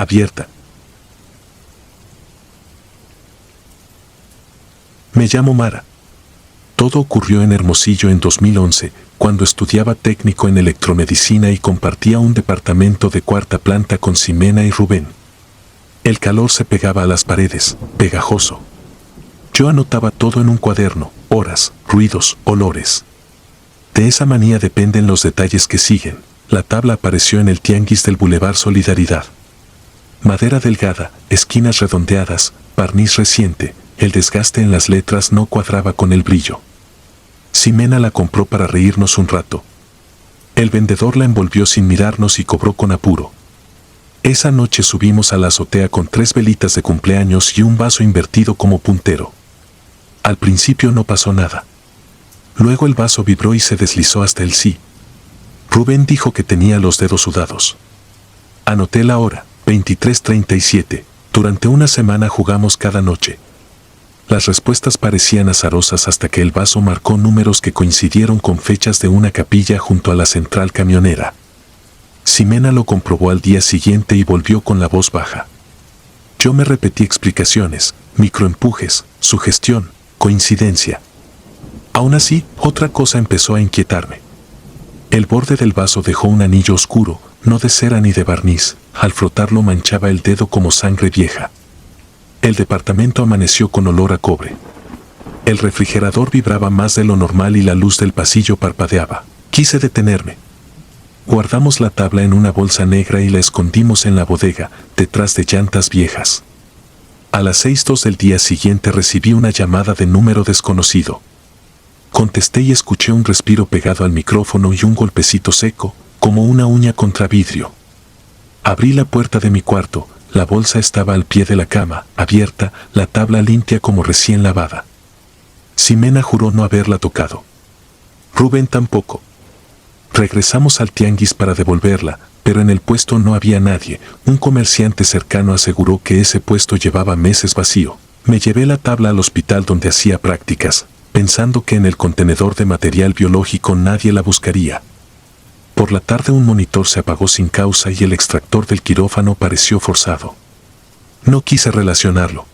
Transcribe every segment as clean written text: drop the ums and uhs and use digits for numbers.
abierta. Me llamo Mara. Todo ocurrió en Hermosillo en 2011, cuando estudiaba técnico en electromedicina y compartía un departamento de 4ª planta con Ximena y Rubén. El calor se pegaba a las paredes, pegajoso. Yo anotaba todo en un cuaderno, horas, ruidos, olores. De esa manía dependen los detalles que siguen. La tabla apareció en el tianguis del Boulevard Solidaridad. Madera delgada, esquinas redondeadas, barniz reciente, el desgaste en las letras no cuadraba con el brillo. Ximena la compró para reírnos un rato. El vendedor la envolvió sin mirarnos y cobró con apuro. Esa noche subimos a la azotea con 3 velitas de cumpleaños y un vaso invertido como puntero. Al principio no pasó nada. Luego el vaso vibró y se deslizó hasta el sí. Rubén dijo que tenía los dedos sudados. Anoté la hora, 23:37. Durante una semana jugamos cada noche. Las respuestas parecían azarosas hasta que el vaso marcó números que coincidieron con fechas de una capilla junto a la central camionera. Ximena lo comprobó al día siguiente y volvió con la voz baja. Yo me repetí explicaciones, microempujes, sugestión, coincidencia. Aún así, otra cosa empezó a inquietarme. El borde del vaso dejó un anillo oscuro, no de cera ni de barniz. Al frotarlo manchaba el dedo como sangre vieja. El departamento amaneció con olor a cobre. El refrigerador vibraba más de lo normal y la luz del pasillo parpadeaba. Quise detenerme. Guardamos la tabla en una bolsa negra y la escondimos en la bodega, detrás de llantas viejas. A las 6:02 del día siguiente recibí una llamada de número desconocido. Contesté y escuché un respiro pegado al micrófono y un golpecito seco, como una uña contra vidrio. Abrí la puerta de mi cuarto. La bolsa estaba al pie de la cama, abierta, la tabla limpia como recién lavada. Ximena juró no haberla tocado. Rubén tampoco. Regresamos al tianguis para devolverla, pero en el puesto no había nadie. Un comerciante cercano aseguró que ese puesto llevaba meses vacío. Me llevé la tabla al hospital donde hacía prácticas, pensando que en el contenedor de material biológico nadie la buscaría. Por la tarde un monitor se apagó sin causa y el extractor del quirófano pareció forzado. No quise relacionarlo.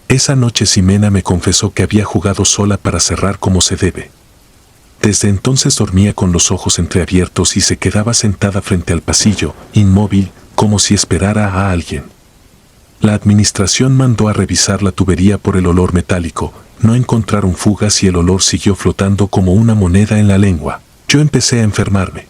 Esa noche Ximena me confesó que había jugado sola para cerrar como se debe. Desde entonces dormía con los ojos entreabiertos y se quedaba sentada frente al pasillo, inmóvil, como si esperara a alguien. La administración mandó a revisar la tubería por el olor metálico. No encontraron fugas y el olor siguió flotando como una moneda en la lengua. Yo empecé a enfermarme.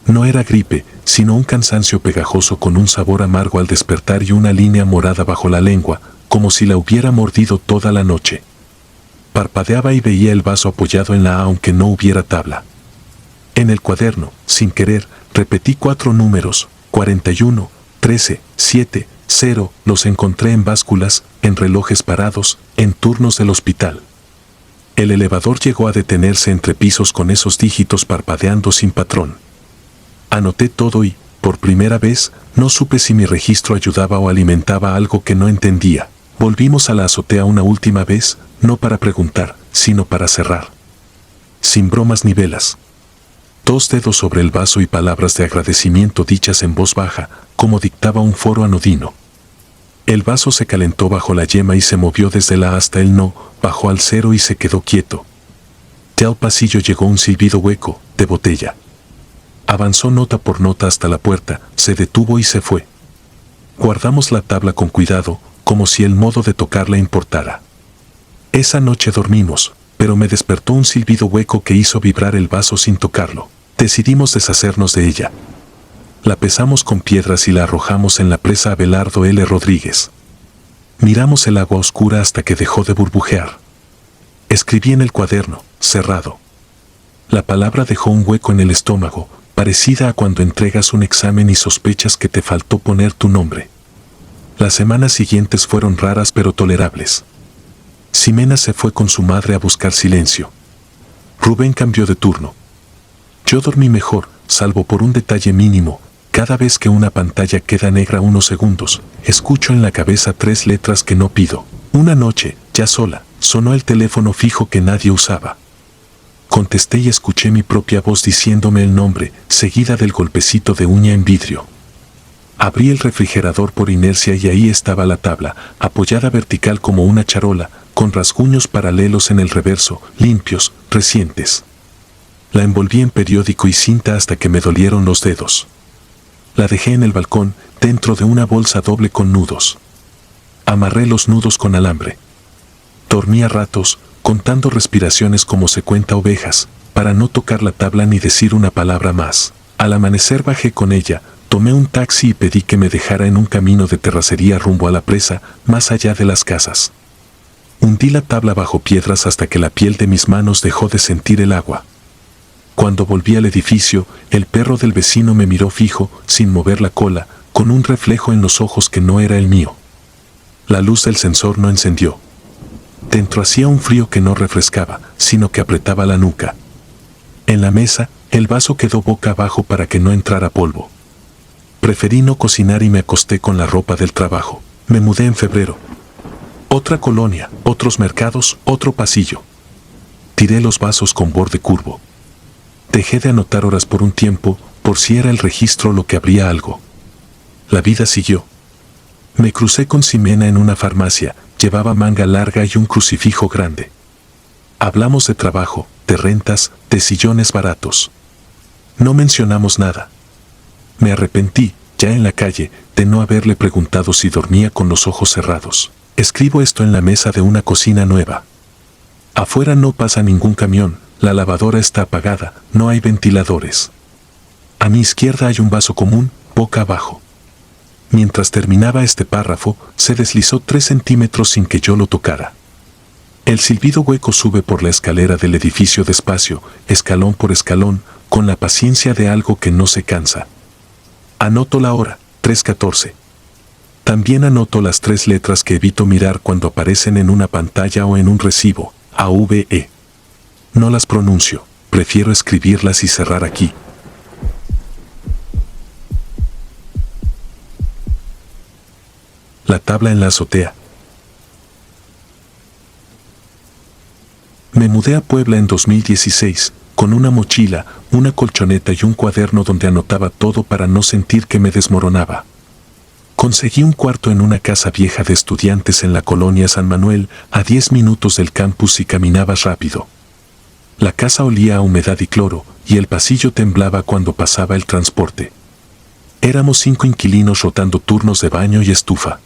No era gripe, sino un cansancio pegajoso con un sabor amargo al despertar y una línea morada bajo la lengua, como si la hubiera mordido toda la noche. Parpadeaba y veía el vaso apoyado en la A aunque no hubiera tabla. En el cuaderno, sin querer, repetí 4 números, 41, 13, 7, 0, los encontré en básculas, en relojes parados, en turnos del hospital. El elevador llegó a detenerse entre pisos con esos dígitos parpadeando sin patrón. Anoté todo y, por primera vez, no supe si mi registro ayudaba o alimentaba algo que no entendía. Volvimos a la azotea una última vez, no para preguntar, sino para cerrar. Sin bromas ni velas. 2 dedos sobre el vaso y palabras de agradecimiento dichas en voz baja, como dictaba un foro anodino. El vaso se calentó bajo la yema y se movió desde la A hasta el no, bajó al 0 y se quedó quieto. Ya al pasillo llegó un silbido hueco, de botella. Avanzó nota por nota hasta la puerta, se detuvo y se fue. Guardamos la tabla con cuidado, como si el modo de tocarla importara. Esa noche dormimos, pero me despertó un silbido hueco que hizo vibrar el vaso sin tocarlo. Decidimos deshacernos de ella. La pesamos con piedras y la arrojamos en la presa Abelardo L. Rodríguez. Miramos el agua oscura hasta que dejó de burbujear. Escribí en el cuaderno, cerrado. La palabra dejó un hueco en el estómago, parecida a cuando entregas un examen y sospechas que te faltó poner tu nombre. Las semanas siguientes fueron raras pero tolerables. Ximena se fue con su madre a buscar silencio. Rubén cambió de turno. Yo dormí mejor, salvo por un detalle mínimo. Cada vez que una pantalla queda negra unos segundos, escucho en la cabeza 3 letras que no pido. Una noche, ya sola, sonó el teléfono fijo que nadie usaba. Contesté y escuché mi propia voz diciéndome el nombre, seguida del golpecito de uña en vidrio. Abrí el refrigerador por inercia y ahí estaba la tabla, apoyada vertical como una charola, con rasguños paralelos en el reverso, limpios, recientes. La envolví en periódico y cinta hasta que me dolieron los dedos. La dejé en el balcón, dentro de una bolsa doble con nudos. Amarré los nudos con alambre. Dormí a ratos, contando respiraciones como se cuenta ovejas, para no tocar la tabla ni decir una palabra más. Al amanecer bajé con ella, tomé un taxi y pedí que me dejara en un camino de terracería rumbo a la presa, más allá de las casas. Hundí la tabla bajo piedras hasta que la piel de mis manos dejó de sentir el agua. Cuando volví al edificio, el perro del vecino me miró fijo, sin mover la cola, con un reflejo en los ojos que no era el mío. La luz del sensor no encendió. Dentro hacía un frío que no refrescaba, sino que apretaba la nuca. En la mesa, el vaso quedó boca abajo para que no entrara polvo. Preferí no cocinar y me acosté con la ropa del trabajo. Me mudé en febrero. Otra colonia, otros mercados, otro pasillo. Tiré los vasos con borde curvo. Dejé de anotar horas por un tiempo, por si era el registro lo que habría algo. La vida siguió. Me crucé con Ximena en una farmacia, llevaba manga larga y un crucifijo grande. Hablamos de trabajo, de rentas, de sillones baratos. No mencionamos nada. Me arrepentí, ya en la calle, de no haberle preguntado si dormía con los ojos cerrados. Escribo esto en la mesa de una cocina nueva. Afuera no pasa ningún camión, la lavadora está apagada, no hay ventiladores. A mi izquierda hay un vaso común, boca abajo. Mientras terminaba este párrafo, se deslizó 3 centímetros sin que yo lo tocara. El silbido hueco sube por la escalera del edificio despacio, escalón por escalón, con la paciencia de algo que no se cansa. Anoto la hora, 3:14. También anoto las 3 letras que evito mirar cuando aparecen en una pantalla o en un recibo, AVE. No las pronuncio, prefiero escribirlas y cerrar aquí. La tabla en la azotea. Me mudé a Puebla en 2016, con una mochila, una colchoneta y un cuaderno donde anotaba todo para no sentir que me desmoronaba. Conseguí un cuarto en una casa vieja de estudiantes en la colonia San Manuel, a 10 minutos del campus y caminaba rápido. La casa olía a humedad y cloro, y el pasillo temblaba cuando pasaba el transporte. Éramos 5 inquilinos rotando turnos de baño y estufa.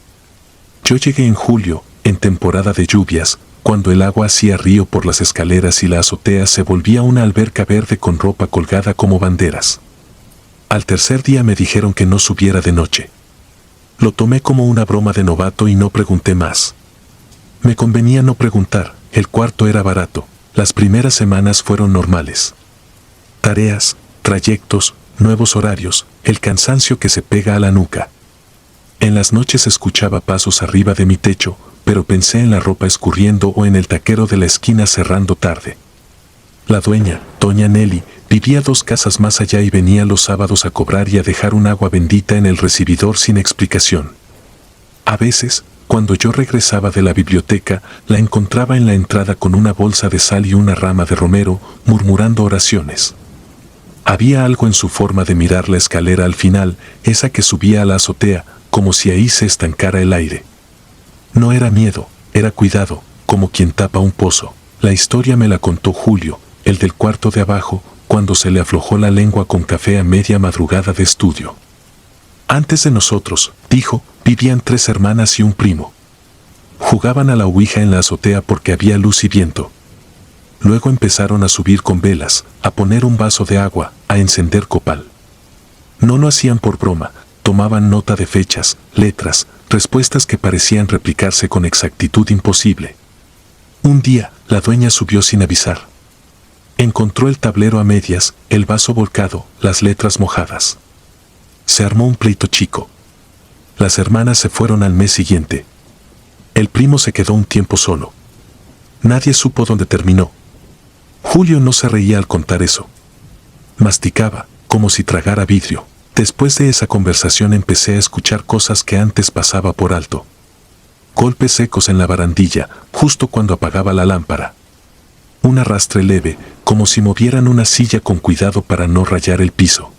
Yo llegué en julio, en temporada de lluvias, cuando el agua hacía río por las escaleras y la azotea se volvía una alberca verde con ropa colgada como banderas. Al tercer día me dijeron que no subiera de noche. Lo tomé como una broma de novato y no pregunté más. Me convenía no preguntar, el cuarto era barato, las primeras semanas fueron normales. Tareas, trayectos, nuevos horarios, el cansancio que se pega a la nuca. En las noches escuchaba pasos arriba de mi techo, pero pensé en la ropa escurriendo o en el taquero de la esquina cerrando tarde. La dueña, doña Nelly, vivía 2 casas más allá y venía los sábados a cobrar y a dejar un agua bendita en el recibidor sin explicación. A veces, cuando yo regresaba de la biblioteca, la encontraba en la entrada con una bolsa de sal y una rama de romero, murmurando oraciones. Había algo en su forma de mirar la escalera al final, esa que subía a la azotea, como si ahí se estancara el aire. No era miedo, era cuidado, como quien tapa un pozo. La historia me la contó Julio, el del cuarto de abajo, cuando se le aflojó la lengua con café a media madrugada de estudio. Antes de nosotros, dijo, vivían 3 hermanas y un primo. Jugaban a la ouija en la azotea porque había luz y viento. Luego empezaron a subir con velas, a poner un vaso de agua, a encender copal. No lo hacían por broma, tomaban nota de fechas, letras, respuestas que parecían replicarse con exactitud imposible. Un día, la dueña subió sin avisar. Encontró el tablero a medias, el vaso volcado, las letras mojadas. Se armó un pleito chico. Las hermanas se fueron al mes siguiente. El primo se quedó un tiempo solo. Nadie supo dónde terminó. Julio no se reía al contar eso. Masticaba, como si tragara vidrio. Después de esa conversación empecé a escuchar cosas que antes pasaba por alto. Golpes secos en la barandilla, justo cuando apagaba la lámpara. Un arrastre leve, como si movieran una silla con cuidado para no rayar el piso.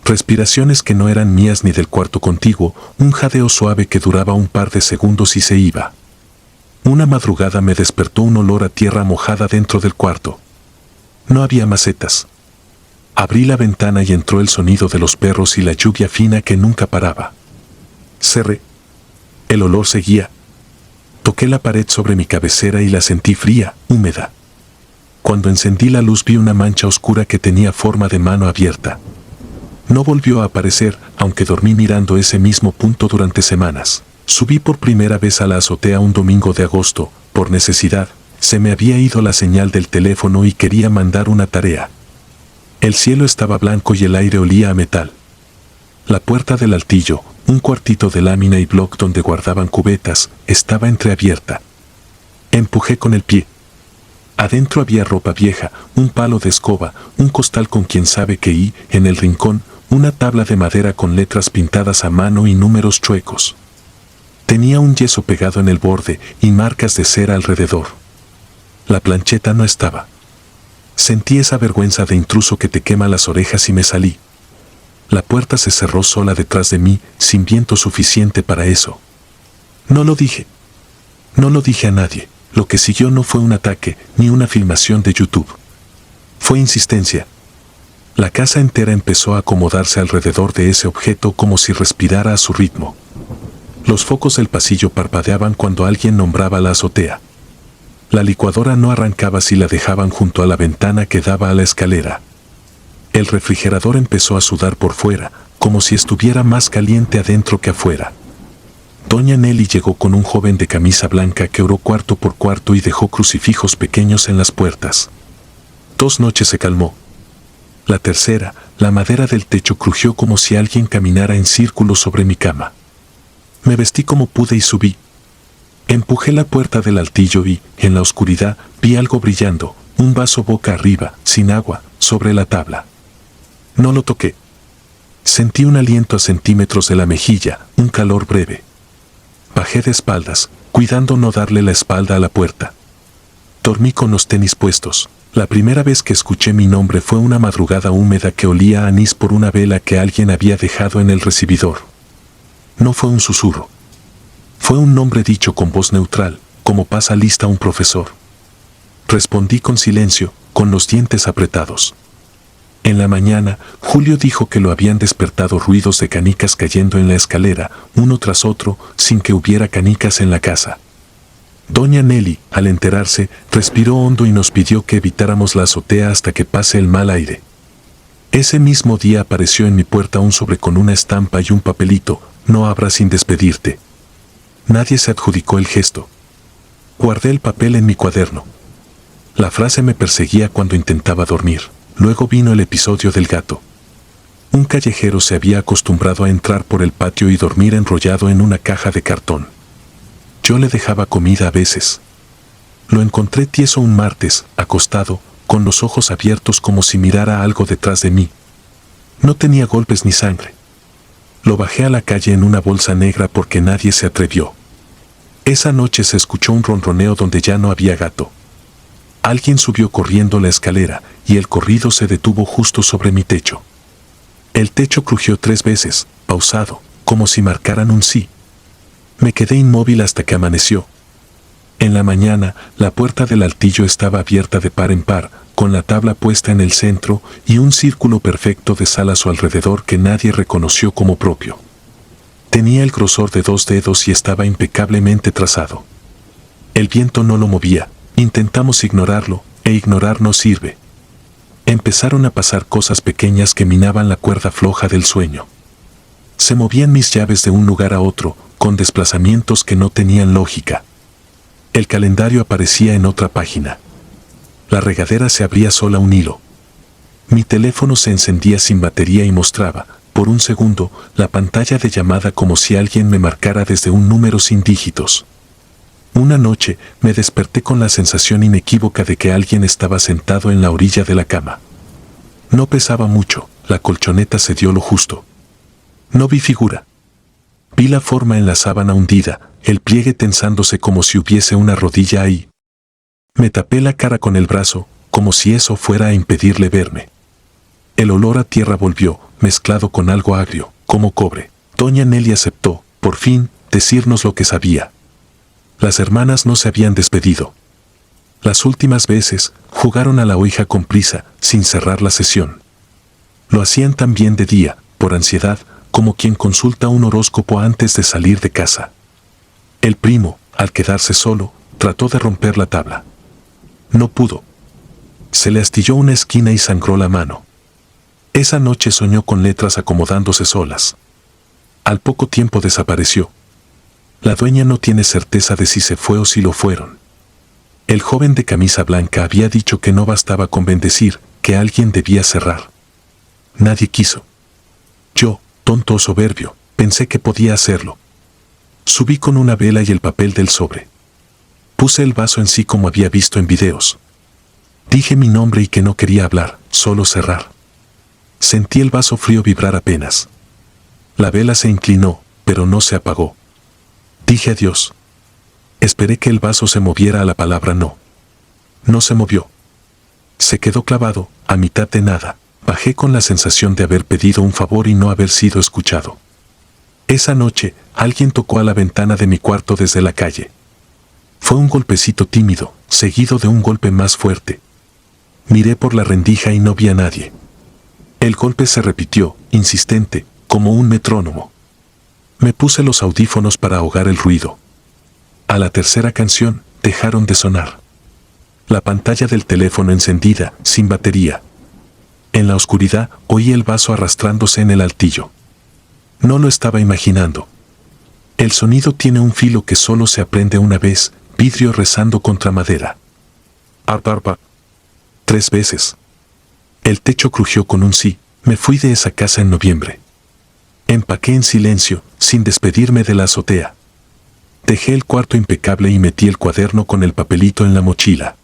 Respiraciones que no eran mías ni del cuarto contiguo, un jadeo suave que duraba un par de segundos y se iba. Una madrugada me despertó un olor a tierra mojada dentro del cuarto. No había macetas. Abrí la ventana y entró el sonido de los perros y la lluvia fina que nunca paraba. Cerré. El olor seguía. Toqué la pared sobre mi cabecera y la sentí fría, húmeda. Cuando encendí la luz vi una mancha oscura que tenía forma de mano abierta. No volvió a aparecer, aunque dormí mirando ese mismo punto durante semanas. Subí por primera vez a la azotea un domingo de agosto, por necesidad. Se me había ido la señal del teléfono y quería mandar una tarea. El cielo estaba blanco y el aire olía a metal. La puerta del altillo, un cuartito de lámina y bloc donde guardaban cubetas, estaba entreabierta. Empujé con el pie. Adentro había ropa vieja, un palo de escoba, un costal con quién sabe qué y, en el rincón, una tabla de madera con letras pintadas a mano y números chuecos. Tenía un yeso pegado en el borde y marcas de cera alrededor. La plancheta no estaba. Sentí esa vergüenza de intruso que te quema las orejas y me salí. La puerta se cerró sola detrás de mí, sin viento suficiente para eso. No lo dije. No lo dije a nadie. Lo que siguió no fue un ataque, ni una filmación de YouTube. Fue insistencia. La casa entera empezó a acomodarse alrededor de ese objeto como si respirara a su ritmo. Los focos del pasillo parpadeaban cuando alguien nombraba la azotea. La licuadora no arrancaba si la dejaban junto a la ventana que daba a la escalera. El refrigerador empezó a sudar por fuera, como si estuviera más caliente adentro que afuera. Doña Nelly llegó con un joven de camisa blanca que oró cuarto por cuarto y dejó crucifijos pequeños en las puertas. 2 noches se calmó. La tercera, la madera del techo crujió como si alguien caminara en círculo sobre mi cama. Me vestí como pude y subí. Empujé la puerta del altillo y, en la oscuridad, vi algo brillando, un vaso boca arriba, sin agua, sobre la tabla. No lo toqué. Sentí un aliento a centímetros de la mejilla, un calor breve. Bajé de espaldas, cuidando no darle la espalda a la puerta. Dormí con los tenis puestos. La primera vez que escuché mi nombre fue una madrugada húmeda que olía a anís por una vela que alguien había dejado en el recibidor. No fue un susurro. Fue un nombre dicho con voz neutral, como pasa lista un profesor. Respondí con silencio, con los dientes apretados. En la mañana, Julio dijo que lo habían despertado ruidos de canicas cayendo en la escalera, uno tras otro, sin que hubiera canicas en la casa. Doña Nelly, al enterarse, respiró hondo y nos pidió que evitáramos la azotea hasta que pase el mal aire. Ese mismo día apareció en mi puerta un sobre con una estampa y un papelito: no abras sin despedirte. Nadie se adjudicó el gesto. Guardé el papel en mi cuaderno. La frase me perseguía cuando intentaba dormir. Luego vino el episodio del gato. Un callejero se había acostumbrado a entrar por el patio y dormir enrollado en una caja de cartón. Yo le dejaba comida a veces. Lo encontré tieso un martes, acostado, con los ojos abiertos como si mirara algo detrás de mí. No tenía golpes ni sangre. Lo bajé a la calle en una bolsa negra porque nadie se atrevió. Esa noche se escuchó un ronroneo donde ya no había gato. Alguien subió corriendo la escalera y el corrido se detuvo justo sobre mi techo. El techo crujió 3 veces, pausado, como si marcaran un sí. Me quedé inmóvil hasta que amaneció. En la mañana, la puerta del altillo estaba abierta de par en par, con la tabla puesta en el centro y un círculo perfecto de sal a su alrededor que nadie reconoció como propio. Tenía el grosor de 2 dedos y estaba impecablemente trazado. El viento no lo movía. Intentamos ignorarlo, e ignorar no sirve. Empezaron a pasar cosas pequeñas que minaban la cuerda floja del sueño. Se movían mis llaves de un lugar a otro, con desplazamientos que no tenían lógica. El calendario aparecía en otra página. La regadera se abría sola un hilo. Mi teléfono se encendía sin batería y mostraba, por un segundo, la pantalla de llamada como si alguien me marcara desde un número sin dígitos. Una noche, me desperté con la sensación inequívoca de que alguien estaba sentado en la orilla de la cama. No pesaba mucho, la colchoneta se dio lo justo. No vi figura. Vi la forma en la sábana hundida, el pliegue tensándose como si hubiese una rodilla ahí. Me tapé la cara con el brazo, como si eso fuera a impedirle verme. El olor a tierra volvió, mezclado con algo agrio, como cobre. Doña Nelly aceptó, por fin, decirnos lo que sabía. Las hermanas no se habían despedido. Las últimas veces, jugaron a la ouija con prisa, sin cerrar la sesión. Lo hacían también de día, por ansiedad, como quien consulta un horóscopo antes de salir de casa. El primo, al quedarse solo, trató de romper la tabla. No pudo. Se le astilló una esquina y sangró la mano. Esa noche soñó con letras acomodándose solas. Al poco tiempo desapareció. La dueña no tiene certeza de si se fue o si lo fueron. El joven de camisa blanca había dicho que no bastaba con bendecir, que alguien debía cerrar. Nadie quiso. Yo, tonto o soberbio, pensé que podía hacerlo. Subí con una vela y el papel del sobre. Puse el vaso en sí como había visto en videos. Dije mi nombre y que no quería hablar, solo cerrar. Sentí el vaso frío vibrar apenas. La vela se inclinó, pero no se apagó. Dije adiós. Esperé que el vaso se moviera a la palabra no. No se movió. Se quedó clavado, a mitad de nada. Bajé con la sensación de haber pedido un favor y no haber sido escuchado. Esa noche, alguien tocó a la ventana de mi cuarto desde la calle. Fue un golpecito tímido, seguido de un golpe más fuerte. Miré por la rendija y no vi a nadie. El golpe se repitió, insistente, como un metrónomo. Me puse los audífonos para ahogar el ruido. A la tercera canción, dejaron de sonar. La pantalla del teléfono encendida, sin batería. En la oscuridad, oí el vaso arrastrándose en el altillo. No lo estaba imaginando. El sonido tiene un filo que solo se aprende una vez, vidrio rezando contra madera. Arpa. 3 veces. El techo crujió con un sí. Me fui de esa casa en noviembre. Empaqué en silencio, sin despedirme de la azotea. Dejé el cuarto impecable y metí el cuaderno con el papelito en la mochila.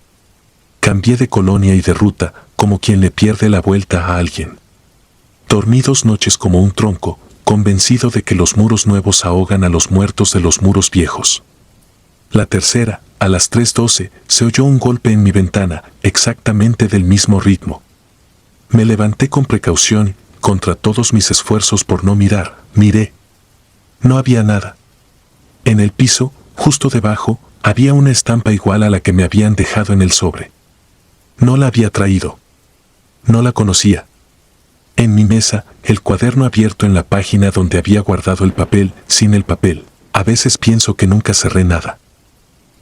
Cambié de colonia y de ruta, como quien le pierde la vuelta a alguien. Dormí 2 noches como un tronco, convencido de que los muros nuevos ahogan a los muertos de los muros viejos. La tercera, a las 3:12, se oyó un golpe en mi ventana, exactamente del mismo ritmo. Me levanté con precaución, contra todos mis esfuerzos por no mirar, miré. No había nada. En el piso, justo debajo, había una estampa igual a la que me habían dejado en el sobre. No la había traído. No la conocía. En mi mesa, el cuaderno abierto en la página donde había guardado el papel, sin el papel. A veces pienso que nunca cerré nada.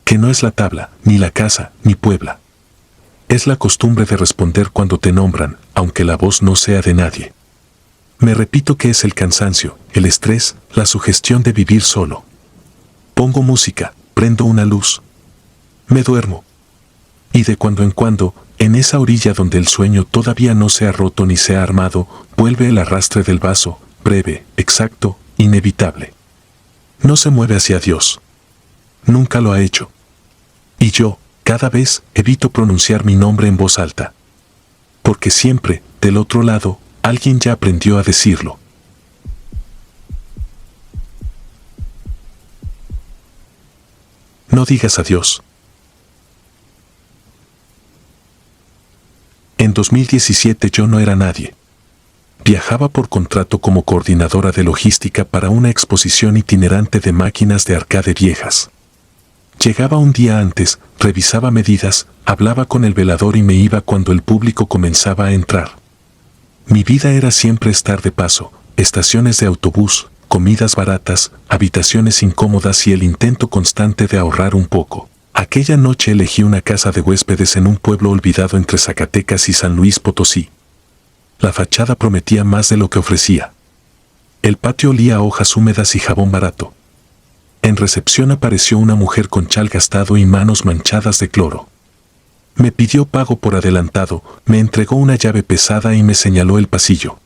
Que no es la tabla, ni la casa, ni Puebla. Es la costumbre de responder cuando te nombran, aunque la voz no sea de nadie. Me repito que es el cansancio, el estrés, la sugestión de vivir solo. Pongo música, prendo una luz. Me duermo. Y de cuando en cuando, en esa orilla donde el sueño todavía no se ha roto ni se ha armado, vuelve el arrastre del vaso, breve, exacto, inevitable. No se mueve hacia Dios. Nunca lo ha hecho. Y yo, cada vez, evito pronunciar mi nombre en voz alta. Porque siempre, del otro lado, alguien ya aprendió a decirlo. No digas adiós. En 2017 yo no era nadie. Viajaba por contrato como coordinadora de logística para una exposición itinerante de máquinas de arcade viejas. Llegaba un día antes, revisaba medidas, hablaba con el velador y me iba cuando el público comenzaba a entrar. Mi vida era siempre estar de paso, estaciones de autobús, comidas baratas, habitaciones incómodas y el intento constante de ahorrar un poco. Aquella noche elegí una casa de huéspedes en un pueblo olvidado entre Zacatecas y San Luis Potosí. La fachada prometía más de lo que ofrecía. El patio olía a hojas húmedas y jabón barato. En recepción apareció una mujer con chal gastado y manos manchadas de cloro. Me pidió pago por adelantado, me entregó una llave pesada y me señaló el pasillo.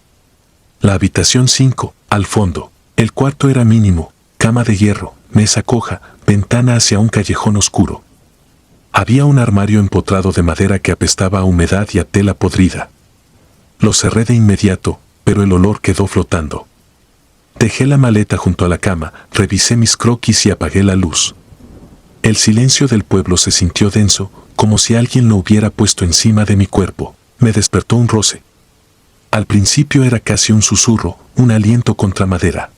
La habitación 5, al fondo. El cuarto era mínimo, cama de hierro, mesa coja, ventana hacia un callejón oscuro. Había un armario empotrado de madera que apestaba a humedad y a tela podrida. Lo cerré de inmediato, pero el olor quedó flotando. Dejé la maleta junto a la cama, revisé mis croquis y apagué la luz. El silencio del pueblo se sintió denso, como si alguien lo hubiera puesto encima de mi cuerpo. Me despertó un roce. Al principio era casi un susurro, un aliento contra madera.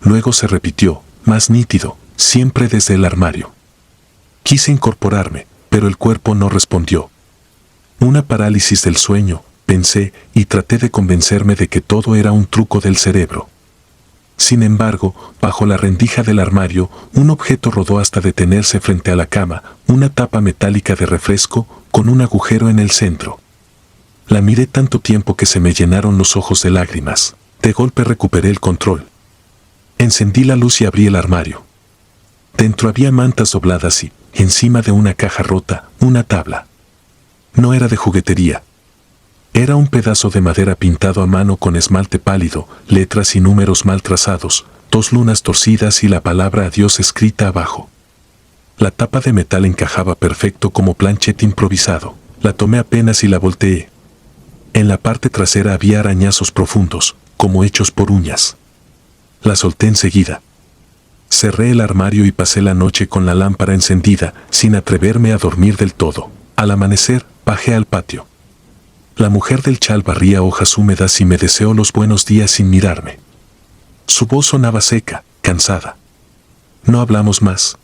Luego se repitió, más nítido, siempre desde el armario. Quise incorporarme, pero el cuerpo no respondió. Una parálisis del sueño, pensé, y traté de convencerme de que todo era un truco del cerebro. Sin embargo, bajo la rendija del armario, un objeto rodó hasta detenerse frente a la cama, una tapa metálica de refresco, con un agujero en el centro. La miré tanto tiempo que se me llenaron los ojos de lágrimas. De golpe recuperé el control. Encendí la luz y abrí el armario. Dentro había mantas dobladas y, encima de una caja rota, una tabla. No era de juguetería. Era un pedazo de madera pintado a mano con esmalte pálido, letras y números mal trazados, 2 lunas torcidas y la palabra adiós escrita abajo. La tapa de metal encajaba perfecto como planchete improvisado. La tomé apenas y la volteé. En la parte trasera había arañazos profundos, como hechos por uñas. La solté enseguida. Cerré el armario y pasé la noche con la lámpara encendida, sin atreverme a dormir del todo. Al amanecer, bajé al patio. La mujer del chal barría hojas húmedas y me deseó los buenos días sin mirarme. Su voz sonaba seca, cansada. No hablamos más.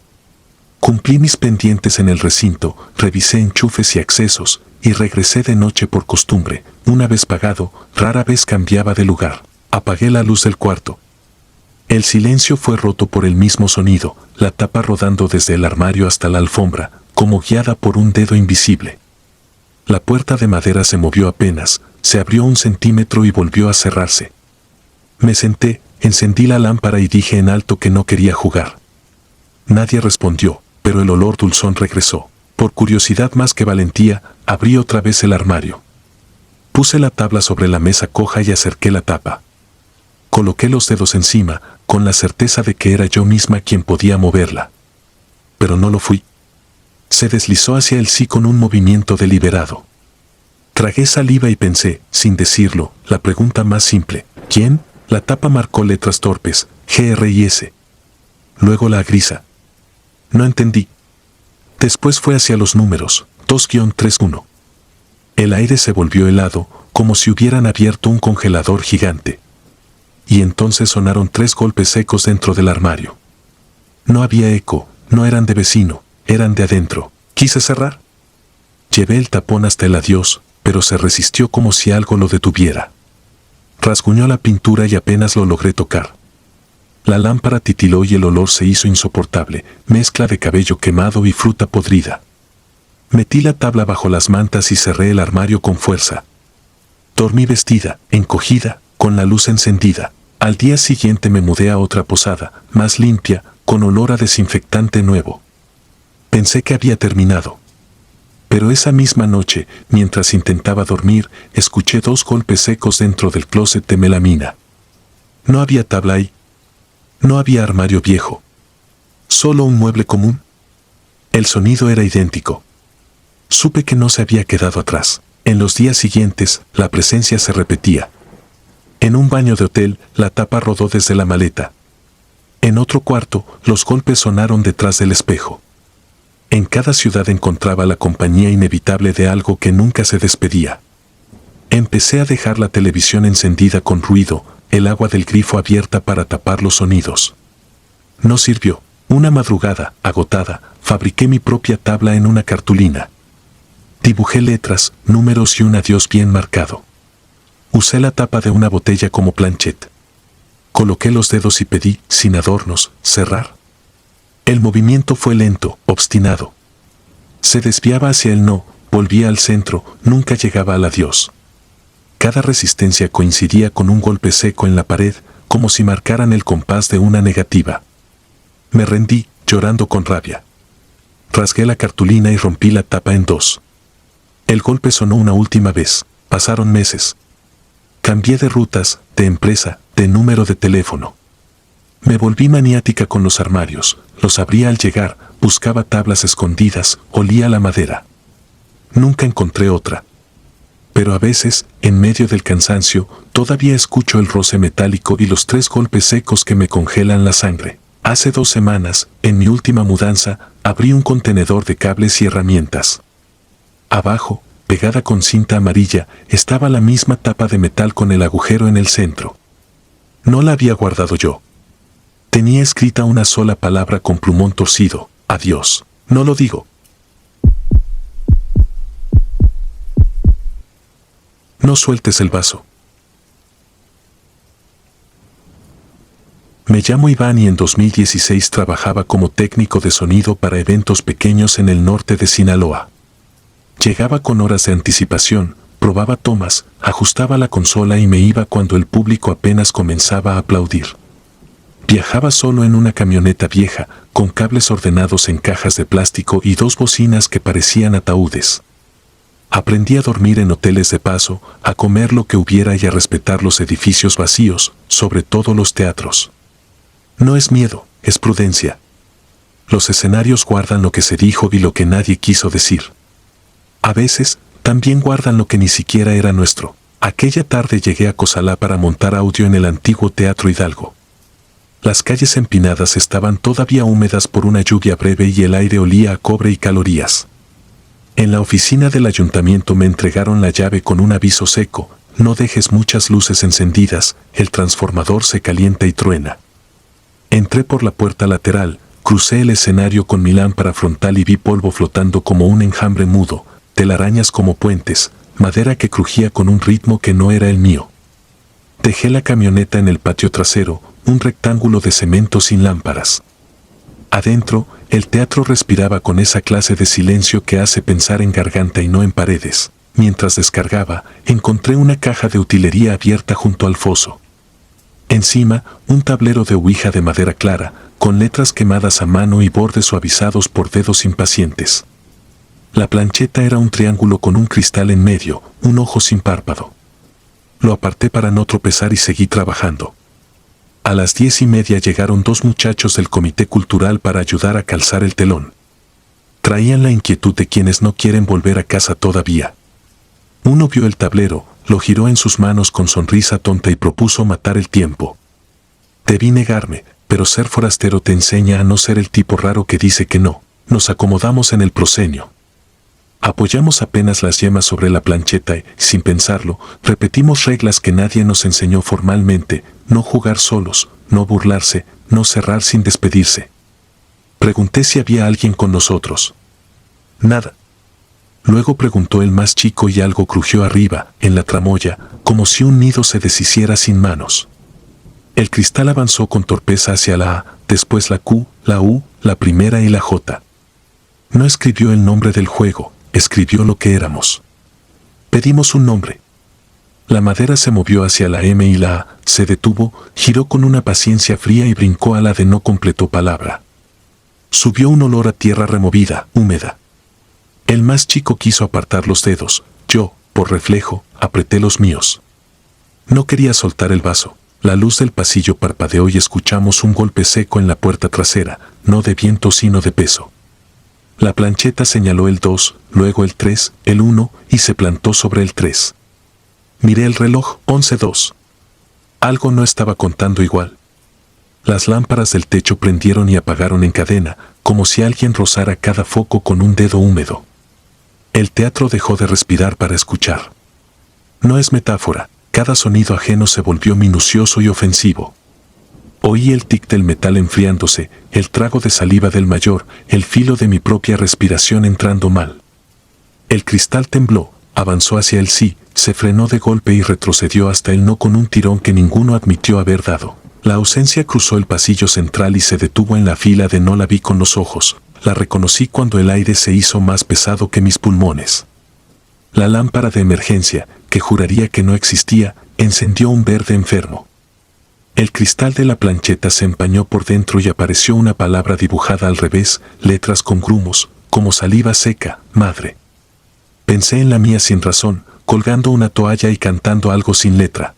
Cumplí mis pendientes en el recinto, revisé enchufes y accesos, y regresé de noche por costumbre. Una vez pagado, rara vez cambiaba de lugar. Apagué la luz del cuarto. El silencio fue roto por el mismo sonido, la tapa rodando desde el armario hasta la alfombra, como guiada por un dedo invisible. La puerta de madera se movió apenas, se abrió 1 centímetro y volvió a cerrarse. Me senté, encendí la lámpara y dije en alto que no quería jugar. Nadie respondió, pero el olor dulzón regresó. Por curiosidad más que valentía, abrí otra vez el armario. Puse la tabla sobre la mesa coja y acerqué la tapa. Coloqué los dedos encima, con la certeza de que era yo misma quien podía moverla. Pero no lo fui. Se deslizó hacia el sí con un movimiento deliberado. Tragué saliva y pensé, sin decirlo, la pregunta más simple. ¿Quién? La tapa marcó letras torpes, G, R y S. Luego la grisa. No entendí. Después fue hacia los números, 2-3-1. El aire se volvió helado, como si hubieran abierto un congelador gigante. Y entonces sonaron 3 golpes secos dentro del armario. No había eco, no eran de vecino, eran de adentro. Quise cerrar. Llevé el tapón hasta el adiós, pero se resistió como si algo lo detuviera. Rasguñó la pintura y apenas lo logré tocar. La lámpara titiló y el olor se hizo insoportable, mezcla de cabello quemado y fruta podrida. Metí la tabla bajo las mantas y cerré el armario con fuerza. Dormí vestida, encogida, con la luz encendida. Al día siguiente me mudé a otra posada, más limpia, con olor a desinfectante nuevo. Pensé que había terminado. Pero esa misma noche, mientras intentaba dormir, escuché 2 golpes secos dentro del closet de melamina. No había tabla ahí. No había armario viejo. Solo un mueble común. El sonido era idéntico. Supe que no se había quedado atrás. En los días siguientes, la presencia se repetía. En un baño de hotel, la tapa rodó desde la maleta. En otro cuarto, los golpes sonaron detrás del espejo. En cada ciudad encontraba la compañía inevitable de algo que nunca se despedía. Empecé a dejar la televisión encendida con ruido, el agua del grifo abierta para tapar los sonidos. No sirvió. Una madrugada, agotada, fabriqué mi propia tabla en una cartulina. Dibujé letras, números y un adiós bien marcado. Usé la tapa de una botella como planchet. Coloqué los dedos y pedí, sin adornos, cerrar. El movimiento fue lento, obstinado. Se desviaba hacia el no, volvía al centro, nunca llegaba al adiós. Cada resistencia coincidía con un golpe seco en la pared, como si marcaran el compás de una negativa. Me rendí, llorando con rabia. Rasgué la cartulina y rompí la tapa en 2. El golpe sonó una última vez. Pasaron meses. Cambié de rutas, de empresa, de número de teléfono. Me volví maniática con los armarios, los abría al llegar, buscaba tablas escondidas, olía la madera. Nunca encontré otra. Pero a veces, en medio del cansancio, todavía escucho el roce metálico y los 3 golpes secos que me congelan la sangre. Hace 2 semanas, en mi última mudanza, abrí un contenedor de cables y herramientas. Abajo, pegada con cinta amarilla, estaba la misma tapa de metal con el agujero en el centro. No la había guardado yo. Tenía escrita una sola palabra con plumón torcido: adiós. No lo digo. No sueltes el vaso. Me llamo Iván y en 2016 trabajaba como técnico de sonido para eventos pequeños en el norte de Sinaloa. Llegaba con horas de anticipación, probaba tomas, ajustaba la consola y me iba cuando el público apenas comenzaba a aplaudir. Viajaba solo en una camioneta vieja, con cables ordenados en cajas de plástico y dos bocinas que parecían ataúdes. Aprendí a dormir en hoteles de paso, a comer lo que hubiera y a respetar los edificios vacíos, sobre todo los teatros. No es miedo, es prudencia. Los escenarios guardan lo que se dijo y lo que nadie quiso decir. A veces, también guardan lo que ni siquiera era nuestro. Aquella tarde llegué a Cozalá para montar audio en el antiguo Teatro Hidalgo. Las calles empinadas estaban todavía húmedas por una lluvia breve y el aire olía a cobre y calorías. En la oficina del ayuntamiento me entregaron la llave con un aviso seco: no dejes muchas luces encendidas, el transformador se calienta y truena. Entré por la puerta lateral, crucé el escenario con mi lámpara frontal y vi polvo flotando como un enjambre mudo, telarañas como puentes, madera que crujía con un ritmo que no era el mío. Dejé la camioneta en el patio trasero, un rectángulo de cemento sin lámparas. Adentro, el teatro respiraba con esa clase de silencio que hace pensar en garganta y no en paredes. Mientras descargaba, encontré una caja de utilería abierta junto al foso. Encima, un tablero de ouija de madera clara, con letras quemadas a mano y bordes suavizados por dedos impacientes. La plancheta era un triángulo con un cristal en medio, un ojo sin párpado. Lo aparté para no tropezar y seguí trabajando. A las 10:30 llegaron dos muchachos del comité cultural para ayudar a calzar el telón. Traían la inquietud de quienes no quieren volver a casa todavía. Uno vio el tablero, lo giró en sus manos con sonrisa tonta y propuso matar el tiempo. Debí negarme, pero ser forastero te enseña a no ser el tipo raro que dice que no. Nos acomodamos en el proscenio. Apoyamos apenas las yemas sobre la plancheta y, sin pensarlo, repetimos reglas que nadie nos enseñó formalmente: no jugar solos, no burlarse, no cerrar sin despedirse. Pregunté si había alguien con nosotros. Nada. Luego preguntó el más chico y algo crujió arriba, en la tramoya, como si un nido se deshiciera sin manos. El cristal avanzó con torpeza hacia la A, después la Q, la U, la primera y la J. No escribió el nombre del juego, escribió lo que éramos. Pedimos un nombre. La madera se movió hacia la M y la A, se detuvo, giró con una paciencia fría y brincó a la D. No completó palabra. Subió un olor a tierra removida, húmeda. El más chico quiso apartar los dedos. Yo, por reflejo, apreté los míos. No quería soltar el vaso. La luz del pasillo parpadeó y escuchamos un golpe seco en la puerta trasera, no de viento sino de peso. La plancheta señaló el 2, luego el 3, el 1 y se plantó sobre el 3. Miré el reloj, 11:02. Algo no estaba contando igual. Las lámparas del techo prendieron y apagaron en cadena, como si alguien rozara cada foco con un dedo húmedo. El teatro dejó de respirar para escuchar. No es metáfora, cada sonido ajeno se volvió minucioso y ofensivo. Oí el tic del metal enfriándose, el trago de saliva del mayor, el filo de mi propia respiración entrando mal. El cristal tembló, avanzó hacia el sí, se frenó de golpe y retrocedió hasta el no con un tirón que ninguno admitió haber dado. La ausencia cruzó el pasillo central y se detuvo en la fila de no la vi con los ojos. La reconocí cuando el aire se hizo más pesado que mis pulmones. La lámpara de emergencia, que juraría que no existía, encendió un verde enfermo. El cristal de la plancheta se empañó por dentro y apareció una palabra dibujada al revés, letras con grumos, como saliva seca: madre. Pensé en la mía sin razón, colgando una toalla y cantando algo sin letra.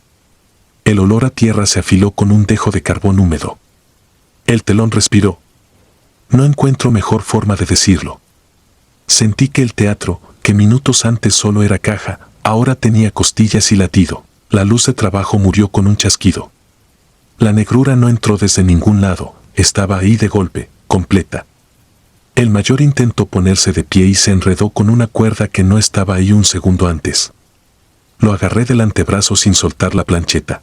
El olor a tierra se afiló con un dejo de carbón húmedo. El telón respiró. No encuentro mejor forma de decirlo. Sentí que el teatro, que minutos antes solo era caja, ahora tenía costillas y latido. La luz de trabajo murió con un chasquido. La negrura no entró desde ningún lado, estaba ahí de golpe, completa. El mayor intentó ponerse de pie y se enredó con una cuerda que no estaba ahí un segundo antes. Lo agarré del antebrazo sin soltar la plancheta.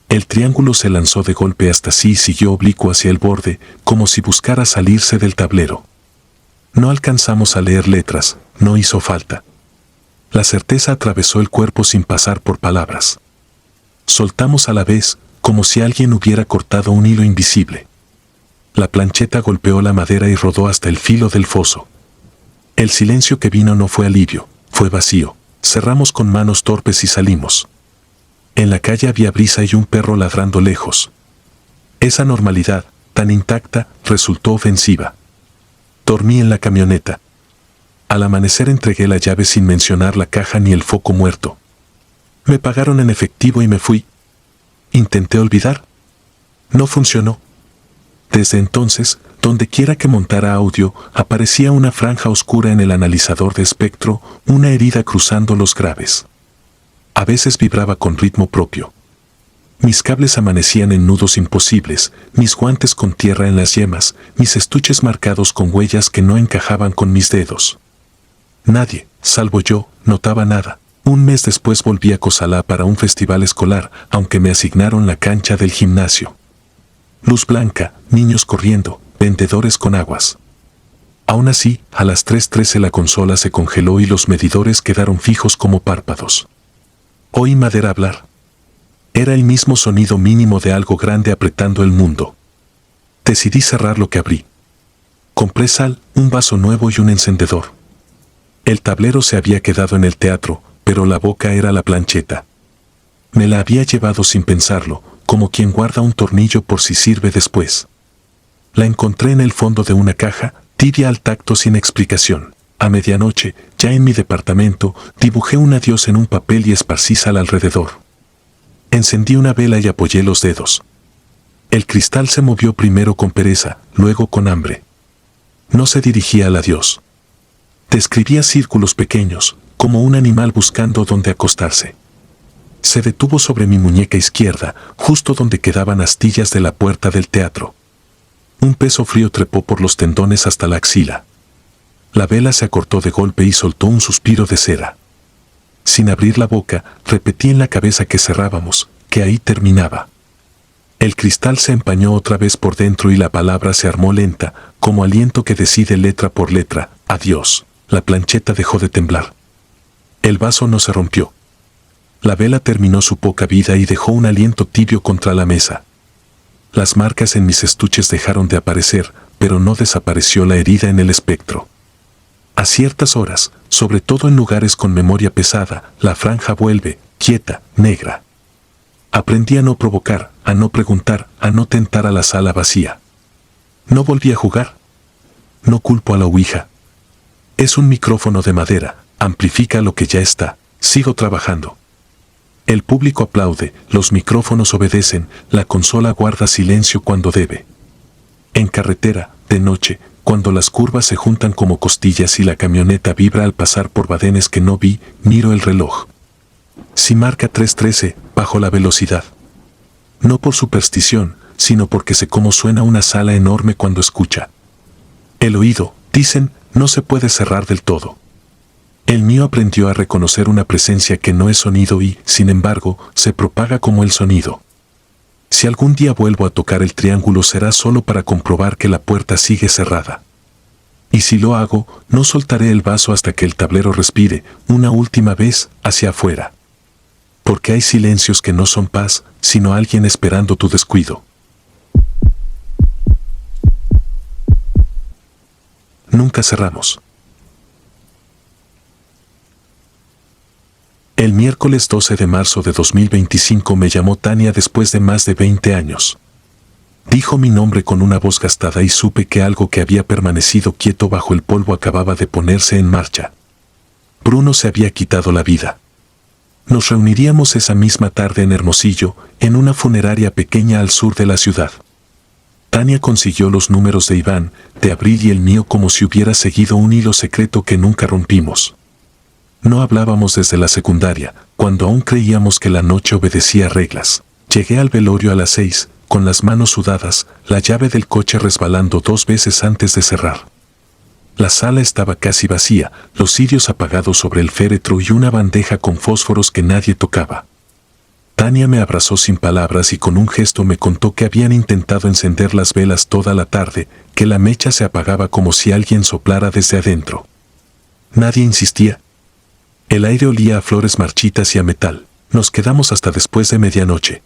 El triángulo se lanzó de golpe hasta sí y siguió oblicuo hacia el borde, como si buscara salirse del tablero. No alcanzamos a leer letras, no hizo falta. La certeza atravesó el cuerpo sin pasar por palabras. Soltamos a la vez, como si alguien hubiera cortado un hilo invisible. La plancheta golpeó la madera y rodó hasta el filo del foso. El silencio que vino no fue alivio, fue vacío. Cerramos con manos torpes y salimos. En la calle había brisa y un perro ladrando lejos. Esa normalidad, tan intacta, resultó ofensiva. Dormí en la camioneta. Al amanecer entregué la llave sin mencionar la caja ni el foco muerto. Me pagaron en efectivo y me fui. Intenté olvidar. No funcionó. Desde entonces, donde quiera que montara audio, aparecía una franja oscura en el analizador de espectro, una herida cruzando los graves. A veces vibraba con ritmo propio. Mis cables amanecían en nudos imposibles, mis guantes con tierra en las yemas, mis estuches marcados con huellas que no encajaban con mis dedos. Nadie, salvo yo, notaba nada. Un mes después volví a Cosalá para un festival escolar, aunque me asignaron la cancha del gimnasio. Luz blanca, niños corriendo, vendedores con aguas. Aún así, a las 3:13 la consola se congeló y los medidores quedaron fijos como párpados. Oí madera hablar. Era el mismo sonido mínimo de algo grande apretando el mundo. Decidí cerrar lo que abrí. Compré sal, un vaso nuevo y un encendedor. El tablero se había quedado en el teatro, pero la boca era la plancheta. Me la había llevado sin pensarlo, como quien guarda un tornillo por si sirve después. La encontré en el fondo de una caja, tibia al tacto sin explicación. A medianoche, ya en mi departamento, dibujé un adiós en un papel y esparcí sal alrededor. Encendí una vela y apoyé los dedos. El cristal se movió primero con pereza, luego con hambre. No se dirigía al adiós. Describía círculos pequeños, como un animal buscando dónde acostarse. Se detuvo sobre mi muñeca izquierda, justo donde quedaban astillas de la puerta del teatro. Un peso frío trepó por los tendones hasta la axila. La vela se acortó de golpe y soltó un suspiro de cera. Sin abrir la boca, repetí en la cabeza que cerrábamos, que ahí terminaba. El cristal se empañó otra vez por dentro y la palabra se armó lenta, como aliento que decide letra por letra, adiós. La plancheta dejó de temblar. El vaso no se rompió. La vela terminó su poca vida y dejó un aliento tibio contra la mesa. Las marcas en mis estuches dejaron de aparecer, pero no desapareció la herida en el espectro. A ciertas horas, sobre todo en lugares con memoria pesada, la franja vuelve, quieta, negra. Aprendí a no provocar, a no preguntar, a no tentar a la sala vacía. No volví a jugar. No culpo a la ouija. Es un micrófono de madera, amplifica lo que ya está, sigo trabajando. El público aplaude, los micrófonos obedecen, la consola guarda silencio cuando debe. En carretera, de noche, cuando las curvas se juntan como costillas y la camioneta vibra al pasar por badenes que no vi, miro el reloj. Si marca 3:13, bajo la velocidad. No por superstición, sino porque sé cómo suena una sala enorme cuando escucha. El oído, dicen, no se puede cerrar del todo. El mío aprendió a reconocer una presencia que no es sonido y, sin embargo, se propaga como el sonido. Si algún día vuelvo a tocar el triángulo será solo para comprobar que la puerta sigue cerrada. Y si lo hago, no soltaré el vaso hasta que el tablero respire, una última vez, hacia afuera. Porque hay silencios que no son paz, sino alguien esperando tu descuido. Nunca cerramos. El miércoles 12 de marzo de 2025 me llamó Tania después de más de 20 años. Dijo mi nombre con una voz gastada y supe que algo que había permanecido quieto bajo el polvo acababa de ponerse en marcha. Bruno se había quitado la vida. Nos reuniríamos esa misma tarde en Hermosillo, en una funeraria pequeña al sur de la ciudad. Tania consiguió los números de Iván, de Abril y el mío como si hubiera seguido un hilo secreto que nunca rompimos. No hablábamos desde la secundaria, cuando aún creíamos que la noche obedecía reglas. Llegué al velorio a las 6, con las manos sudadas, la llave del coche resbalando 2 veces antes de cerrar. La sala estaba casi vacía, los cirios apagados sobre el féretro y una bandeja con fósforos que nadie tocaba. Tania me abrazó sin palabras y con un gesto me contó que habían intentado encender las velas toda la tarde, que la mecha se apagaba como si alguien soplara desde adentro. Nadie insistía. El aire olía a flores marchitas y a metal. Nos quedamos hasta después de medianoche.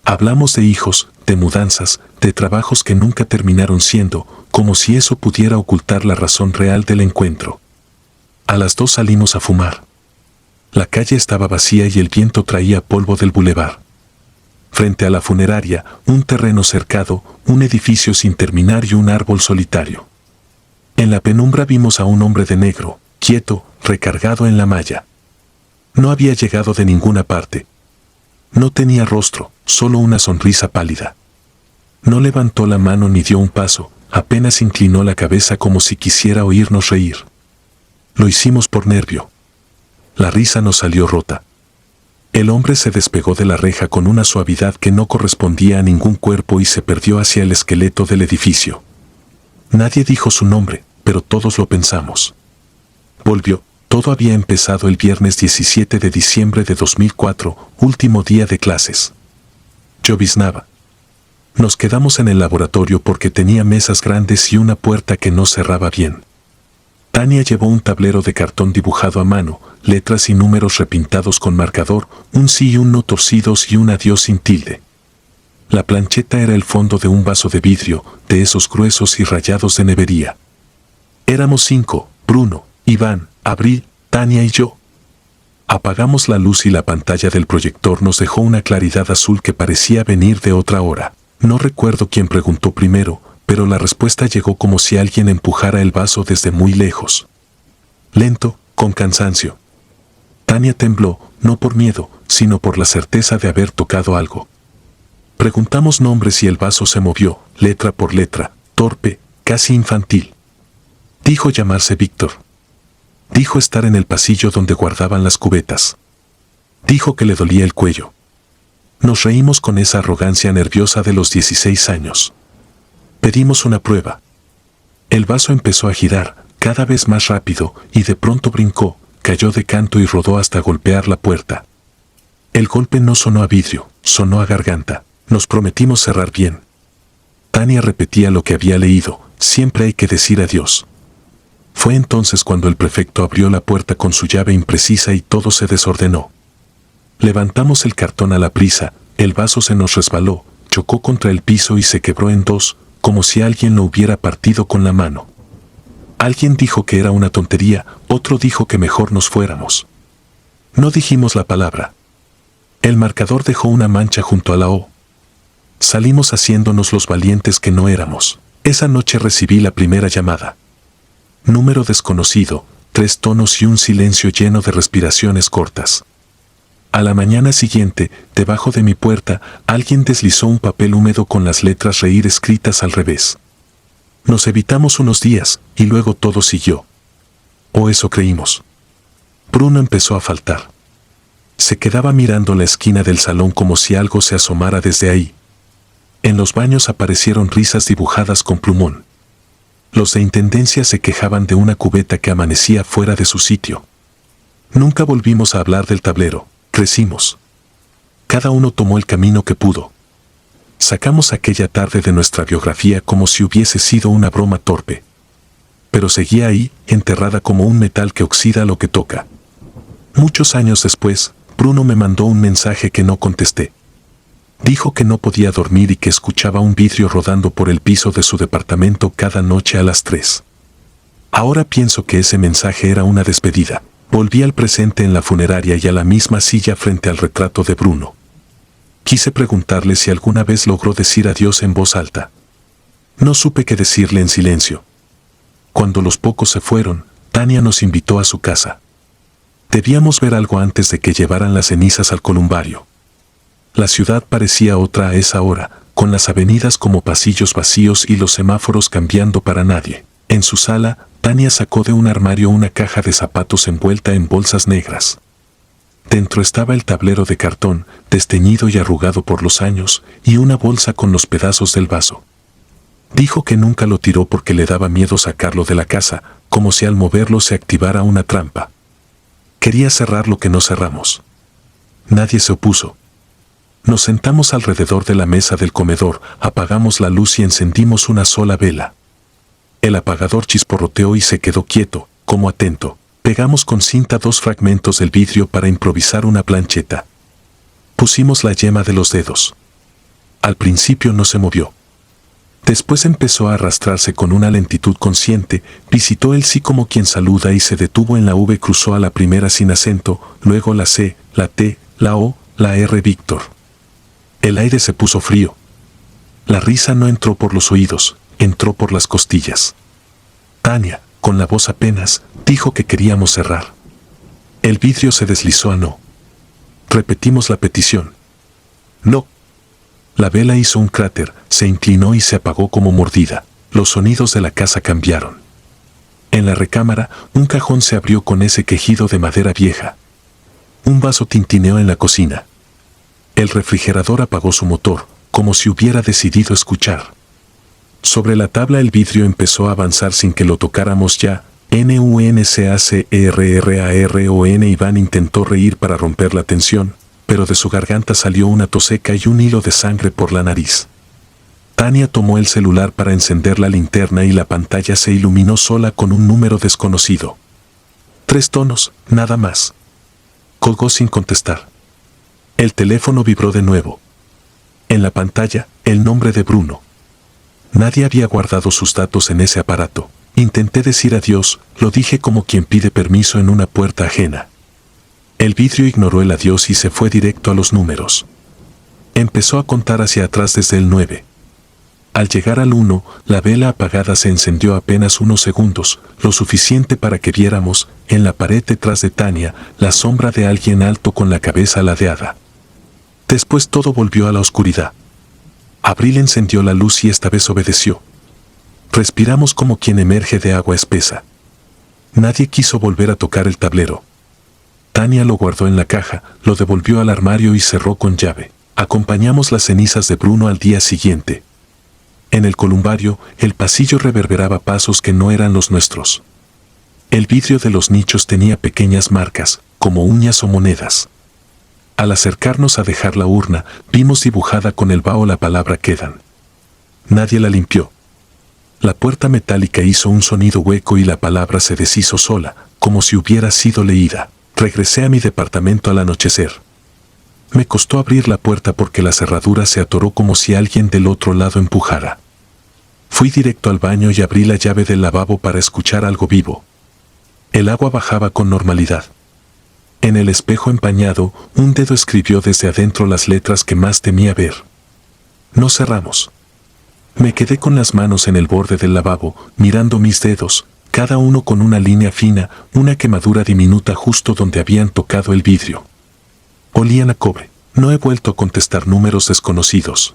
Hablamos de hijos, de mudanzas, de trabajos que nunca terminaron siendo, como si eso pudiera ocultar la razón real del encuentro. A las 2 salimos a fumar. La calle estaba vacía y el viento traía polvo del bulevar. Frente a la funeraria, un terreno cercado, un edificio sin terminar y un árbol solitario. En la penumbra vimos a un hombre de negro, quieto, recargado en la malla. No había llegado de ninguna parte. No tenía rostro, solo una sonrisa pálida. No levantó la mano ni dio un paso, apenas inclinó la cabeza como si quisiera oírnos reír. Lo hicimos por nervio. La risa nos salió rota. El hombre se despegó de la reja con una suavidad que no correspondía a ningún cuerpo y se perdió hacia el esqueleto del edificio. Nadie dijo su nombre, pero todos lo pensamos. Volvió. Todo había empezado el viernes 17 de diciembre de 2004, último día de clases. Lloviznaba. Nos quedamos en el laboratorio porque tenía mesas grandes y una puerta que no cerraba bien. Tania llevó un tablero de cartón dibujado a mano, letras y números repintados con marcador, un sí y un no torcidos y un adiós sin tilde. La plancheta era el fondo de un vaso de vidrio, de esos gruesos y rayados de nevería. Éramos 5, Bruno, Iván, Abril, Tania y yo. Apagamos la luz y la pantalla del proyector nos dejó una claridad azul que parecía venir de otra hora. No recuerdo quién preguntó primero, pero la respuesta llegó como si alguien empujara el vaso desde muy lejos. Lento, con cansancio. Tania tembló, no por miedo, sino por la certeza de haber tocado algo. Preguntamos nombres y el vaso se movió, letra por letra, torpe, casi infantil. Dijo llamarse Víctor. Dijo estar en el pasillo donde guardaban las cubetas. Dijo que le dolía el cuello. Nos reímos con esa arrogancia nerviosa de los 16 años. Pedimos una prueba. El vaso empezó a girar, cada vez más rápido, y de pronto brincó, cayó de canto y rodó hasta golpear la puerta. El golpe no sonó a vidrio, sonó a garganta. Nos prometimos cerrar bien. Tania repetía lo que había leído, siempre hay que decir adiós. Fue entonces cuando el prefecto abrió la puerta con su llave imprecisa y todo se desordenó. Levantamos el cartón a la prisa, el vaso se nos resbaló, chocó contra el piso y se quebró en dos, como si alguien lo hubiera partido con la mano. Alguien dijo que era una tontería, otro dijo que mejor nos fuéramos. No dijimos la palabra. El marcador dejó una mancha junto a la O. Salimos haciéndonos los valientes que no éramos. Esa noche recibí la primera llamada. Número desconocido, 3 tonos y un silencio lleno de respiraciones cortas. A la mañana siguiente, debajo de mi puerta, alguien deslizó un papel húmedo con las letras reír escritas al revés. Nos evitamos unos días, y luego todo siguió. O eso creímos. Bruno empezó a faltar. Se quedaba mirando la esquina del salón como si algo se asomara desde ahí. En los baños aparecieron risas dibujadas con plumón. Los de intendencia se quejaban de una cubeta que amanecía fuera de su sitio. Nunca volvimos a hablar del tablero, crecimos. Cada uno tomó el camino que pudo. Sacamos aquella tarde de nuestra biografía como si hubiese sido una broma torpe. Pero seguía ahí, enterrada como un metal que oxida lo que toca. Muchos años después, Bruno me mandó un mensaje que no contesté. Dijo que no podía dormir y que escuchaba un vidrio rodando por el piso de su departamento cada noche a las 3. Ahora pienso que ese mensaje era una despedida. Volví al presente en la funeraria y a la misma silla frente al retrato de Bruno. Quise preguntarle si alguna vez logró decir adiós en voz alta. No supe qué decirle en silencio. Cuando los pocos se fueron, Tania nos invitó a su casa. Debíamos ver algo antes de que llevaran las cenizas al columbario. La ciudad parecía otra a esa hora, con las avenidas como pasillos vacíos y los semáforos cambiando para nadie. En su sala, Tania sacó de un armario una caja de zapatos envuelta en bolsas negras. Dentro estaba el tablero de cartón, desteñido y arrugado por los años, y una bolsa con los pedazos del vaso. Dijo que nunca lo tiró porque le daba miedo sacarlo de la casa, como si al moverlo se activara una trampa. Quería cerrar lo que no cerramos. Nadie se opuso. Nos sentamos alrededor de la mesa del comedor, apagamos la luz y encendimos una sola vela. El apagador chisporroteó y se quedó quieto, como atento. Pegamos con cinta 2 fragmentos del vidrio para improvisar una plancheta. Pusimos la yema de los dedos. Al principio no se movió. Después empezó a arrastrarse con una lentitud consciente, visitó el sí como quien saluda y se detuvo en la V, cruzó a la primera sin acento, luego la C, la T, la O, la R. Víctor. El aire se puso frío. La risa no entró por los oídos, entró por las costillas. Tania, con la voz apenas, dijo que queríamos cerrar. El vidrio se deslizó a no. Repetimos la petición. No. La vela hizo un cráter, se inclinó y se apagó como mordida. Los sonidos de la casa cambiaron. En la recámara, un cajón se abrió con ese quejido de madera vieja. Un vaso tintineó en la cocina. El refrigerador apagó su motor, como si hubiera decidido escuchar. Sobre la tabla el vidrio empezó a avanzar sin que lo tocáramos ya. NUNCACERRARON. Iván intentó reír para romper la tensión, pero de su garganta salió una tos seca y un hilo de sangre por la nariz. Tania tomó el celular para encender la linterna y la pantalla se iluminó sola con un número desconocido. 3 tonos, nada más. Colgó sin contestar. El teléfono vibró de nuevo. En la pantalla, el nombre de Bruno. Nadie había guardado sus datos en ese aparato. Intenté decir adiós, lo dije como quien pide permiso en una puerta ajena. El vidrio ignoró el adiós y se fue directo a los números. Empezó a contar hacia atrás desde el 9. Al llegar al 1, la vela apagada se encendió apenas unos segundos, lo suficiente para que viéramos, en la pared detrás de Tania, la sombra de alguien alto con la cabeza ladeada. Después todo volvió a la oscuridad. Abril encendió la luz y esta vez obedeció. Respiramos como quien emerge de agua espesa. Nadie quiso volver a tocar el tablero. Tania lo guardó en la caja, lo devolvió al armario y cerró con llave. Acompañamos las cenizas de Bruno al día siguiente. En el columbario, el pasillo reverberaba pasos que no eran los nuestros. El vidrio de los nichos tenía pequeñas marcas, como uñas o monedas. Al acercarnos a dejar la urna, vimos dibujada con el vaho la palabra quedan. Nadie la limpió. La puerta metálica hizo un sonido hueco y la palabra se deshizo sola, como si hubiera sido leída. Regresé a mi departamento al anochecer. Me costó abrir la puerta porque la cerradura se atoró como si alguien del otro lado empujara. Fui directo al baño y abrí la llave del lavabo para escuchar algo vivo. El agua bajaba con normalidad. En el espejo empañado, un dedo escribió desde adentro las letras que más temía ver. No cerramos. Me quedé con las manos en el borde del lavabo, mirando mis dedos, cada uno con una línea fina, una quemadura diminuta justo donde habían tocado el vidrio. Olían a cobre. No he vuelto a contestar números desconocidos.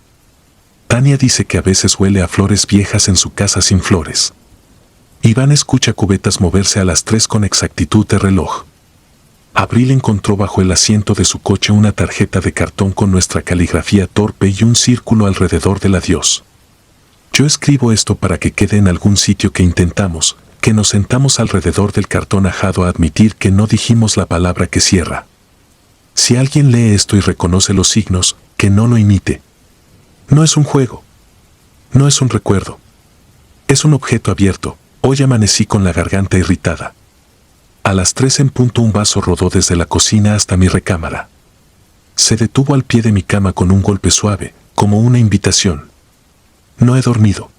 Tania dice que a veces huele a flores viejas en su casa sin flores. Iván escucha cubetas moverse a las 3 con exactitud de reloj. Abril encontró bajo el asiento de su coche una tarjeta de cartón con nuestra caligrafía torpe y un círculo alrededor del adiós. Yo escribo esto para que quede en algún sitio que intentamos, que nos sentamos alrededor del cartón ajado a admitir que no dijimos la palabra que cierra. Si alguien lee esto y reconoce los signos, que no lo imite. No es un juego. No es un recuerdo. Es un objeto abierto. Hoy amanecí con la garganta irritada. A las 3 en punto un vaso rodó desde la cocina hasta mi recámara. Se detuvo al pie de mi cama con un golpe suave, como una invitación. No he dormido.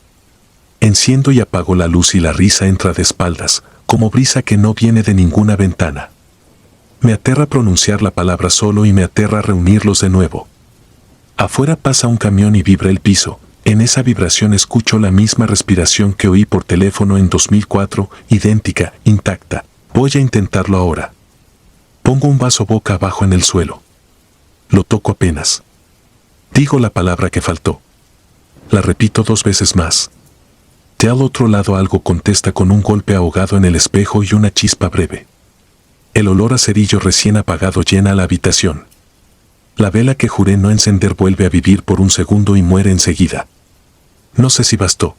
Enciendo y apago la luz y la risa entra de espaldas, como brisa que no viene de ninguna ventana. Me aterra pronunciar la palabra solo y me aterra reunirlos de nuevo. Afuera pasa un camión y vibra el piso. En esa vibración escucho la misma respiración que oí por teléfono en 2004, idéntica, intacta. Voy a intentarlo ahora. Pongo un vaso boca abajo en el suelo. Lo toco apenas. Digo la palabra que faltó. La repito 2 veces más. De al otro lado algo contesta con un golpe ahogado en el espejo y una chispa breve. El olor a cerillo recién apagado llena la habitación. La vela que juré no encender vuelve a vivir por un segundo y muere enseguida. No sé si bastó.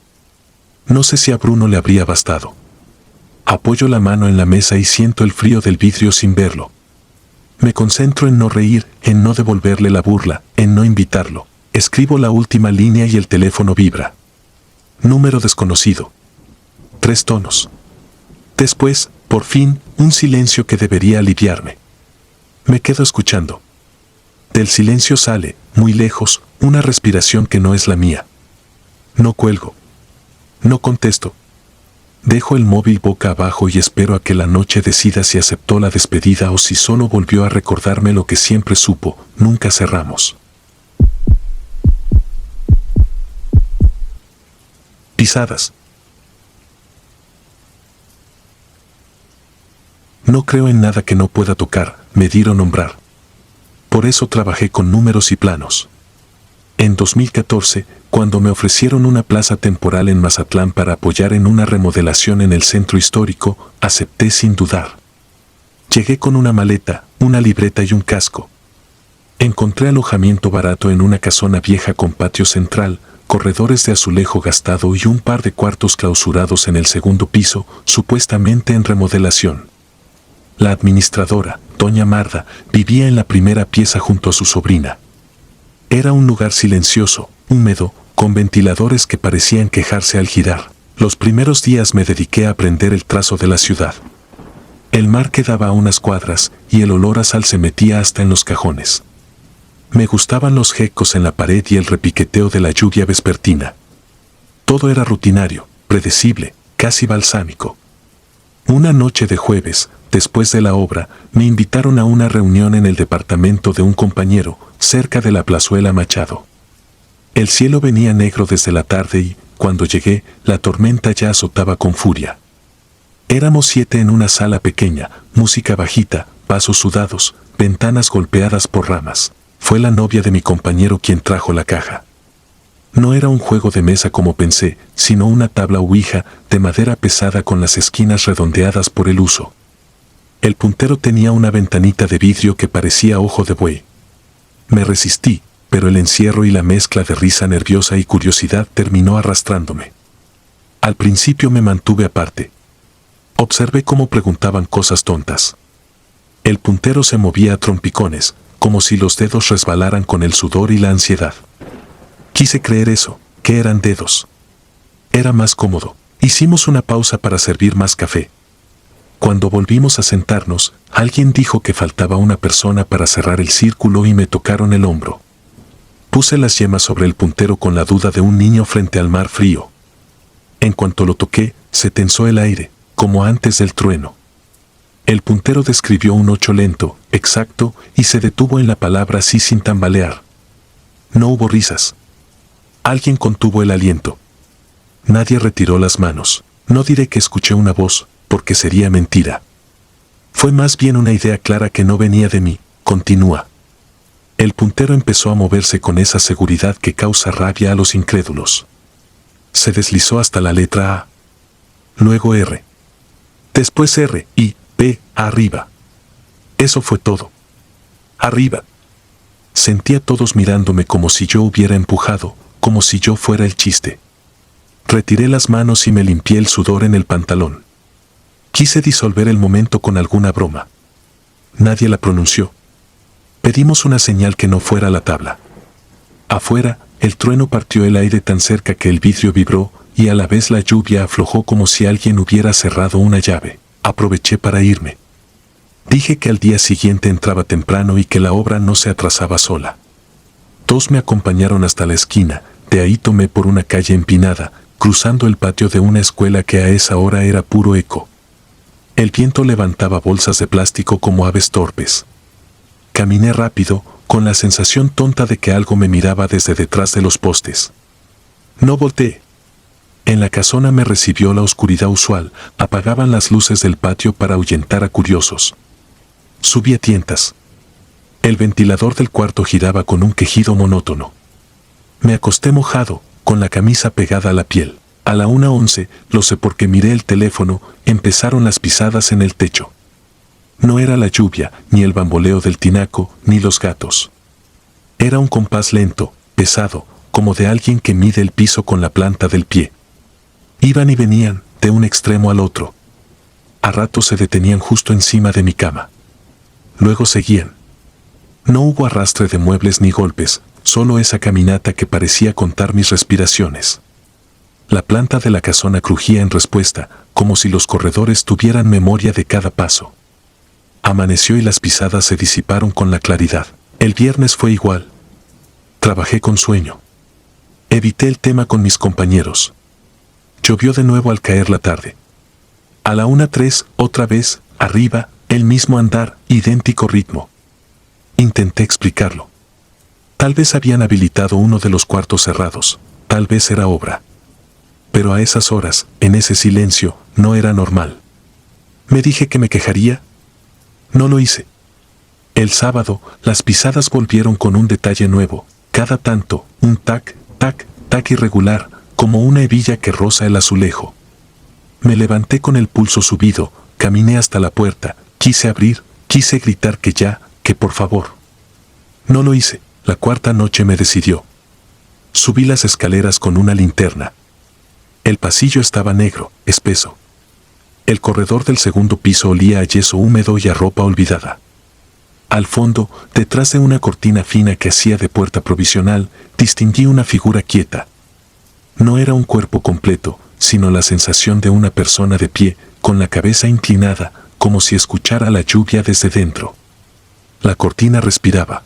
No sé si a Bruno le habría bastado. Apoyo la mano en la mesa y siento el frío del vidrio sin verlo. Me concentro en no reír, en no devolverle la burla, en no invitarlo. Escribo la última línea y el teléfono vibra. Número desconocido. 3 tonos. Después, por fin, un silencio que debería aliviarme. Me quedo escuchando. Del silencio sale, muy lejos, una respiración que no es la mía. No cuelgo. No contesto. Dejo el móvil boca abajo y espero a que la noche decida si aceptó la despedida o si solo volvió a recordarme lo que siempre supo: nunca cerramos. Pisadas. No creo en nada que no pueda tocar, medir o nombrar. Por eso trabajé con números y planos. En 2014, cuando me ofrecieron una plaza temporal en Mazatlán para apoyar en una remodelación en el centro histórico, acepté sin dudar. Llegué con una maleta, una libreta y un casco. Encontré alojamiento barato en una casona vieja con patio central, corredores de azulejo gastado y un par de cuartos clausurados en el segundo piso, supuestamente en remodelación. La administradora, doña Marda, vivía en la primera pieza junto a su sobrina. Era un lugar silencioso, húmedo, con ventiladores que parecían quejarse al girar. Los primeros días me dediqué a aprender el trazo de la ciudad. El mar quedaba a unas cuadras y el olor a sal se metía hasta en los cajones. Me gustaban los gecos en la pared y el repiqueteo de la lluvia vespertina. Todo era rutinario, predecible, casi balsámico. Una noche de jueves, después de la obra, me invitaron a una reunión en el departamento de un compañero, cerca de la Plazuela Machado. El cielo venía negro desde la tarde y, cuando llegué, la tormenta ya azotaba con furia. Éramos 7 en una sala pequeña, música bajita, pasos sudados, ventanas golpeadas por ramas. Fue la novia de mi compañero quien trajo la caja. No era un juego de mesa como pensé, sino una tabla ouija de madera pesada con las esquinas redondeadas por el uso. El puntero tenía una ventanita de vidrio que parecía ojo de buey. Me resistí, pero el encierro y la mezcla de risa nerviosa y curiosidad terminó arrastrándome. Al principio me mantuve aparte. Observé cómo preguntaban cosas tontas. El puntero se movía a trompicones, como si los dedos resbalaran con el sudor y la ansiedad. Quise creer eso, que eran dedos. Era más cómodo. Hicimos una pausa para servir más café. Cuando volvimos a sentarnos, alguien dijo que faltaba una persona para cerrar el círculo y me tocaron el hombro. Puse las yemas sobre el puntero con la duda de un niño frente al mar frío. En cuanto lo toqué, se tensó el aire, como antes del trueno. El puntero describió un 8 lento, exacto, y se detuvo en la palabra así sin tambalear. No hubo risas. Alguien contuvo el aliento. Nadie retiró las manos. No diré que escuché una voz, porque sería mentira. Fue más bien una idea clara que no venía de mí. Continúa. El puntero empezó a moverse con esa seguridad que causa rabia a los incrédulos. Se deslizó hasta la letra A. Luego R. Después R, I, P, arriba. Eso fue todo. Arriba. Sentí a todos mirándome como si yo hubiera empujado, como si yo fuera el chiste. Retiré las manos y me limpié el sudor en el pantalón. Quise disolver el momento con alguna broma. Nadie la pronunció. Pedimos una señal que no fuera la tabla. Afuera, el trueno partió el aire tan cerca que el vidrio vibró y a la vez la lluvia aflojó como si alguien hubiera cerrado una llave. Aproveché para irme. Dije que al día siguiente entraba temprano y que la obra no se atrasaba sola. 2 me acompañaron hasta la esquina, de ahí tomé por una calle empinada, cruzando el patio de una escuela que a esa hora era puro eco. El viento levantaba bolsas de plástico como aves torpes. Caminé rápido, con la sensación tonta de que algo me miraba desde detrás de los postes. No volteé. En la casona me recibió la oscuridad usual, apagaban las luces del patio para ahuyentar a curiosos. Subí a tientas. El ventilador del cuarto giraba con un quejido monótono. Me acosté mojado, con la camisa pegada a la piel. A la 1:11, lo sé porque miré el teléfono, empezaron las pisadas en el techo. No era la lluvia, ni el bamboleo del tinaco, ni los gatos. Era un compás lento, pesado, como de alguien que mide el piso con la planta del pie. Iban y venían, de un extremo al otro. A ratos se detenían justo encima de mi cama. Luego seguían. No hubo arrastre de muebles ni golpes, solo esa caminata que parecía contar mis respiraciones. La planta de la casona crujía en respuesta, como si los corredores tuvieran memoria de cada paso. Amaneció y las pisadas se disiparon con la claridad. El viernes fue igual. Trabajé con sueño. Evité el tema con mis compañeros. Llovió de nuevo al caer la tarde. A la 1:03, otra vez, arriba, el mismo andar, idéntico ritmo. Intenté explicarlo. Tal vez habían habilitado uno de los cuartos cerrados, tal vez era obra. Pero a esas horas, en ese silencio, no era normal. ¿Me dije que me quejaría? No lo hice. El sábado, las pisadas volvieron con un detalle nuevo, cada tanto, un tac, tac, tac irregular, como una hebilla que roza el azulejo. Me levanté con el pulso subido, caminé hasta la puerta, quise abrir, quise gritar que ya, que por favor. No lo hice, la cuarta noche me decidió. Subí las escaleras con una linterna. El pasillo estaba negro, espeso. El corredor del segundo piso olía a yeso húmedo y a ropa olvidada. Al fondo, detrás de una cortina fina que hacía de puerta provisional, distinguí una figura quieta. No era un cuerpo completo, sino la sensación de una persona de pie, con la cabeza inclinada, como si escuchara la lluvia desde dentro. La cortina respiraba.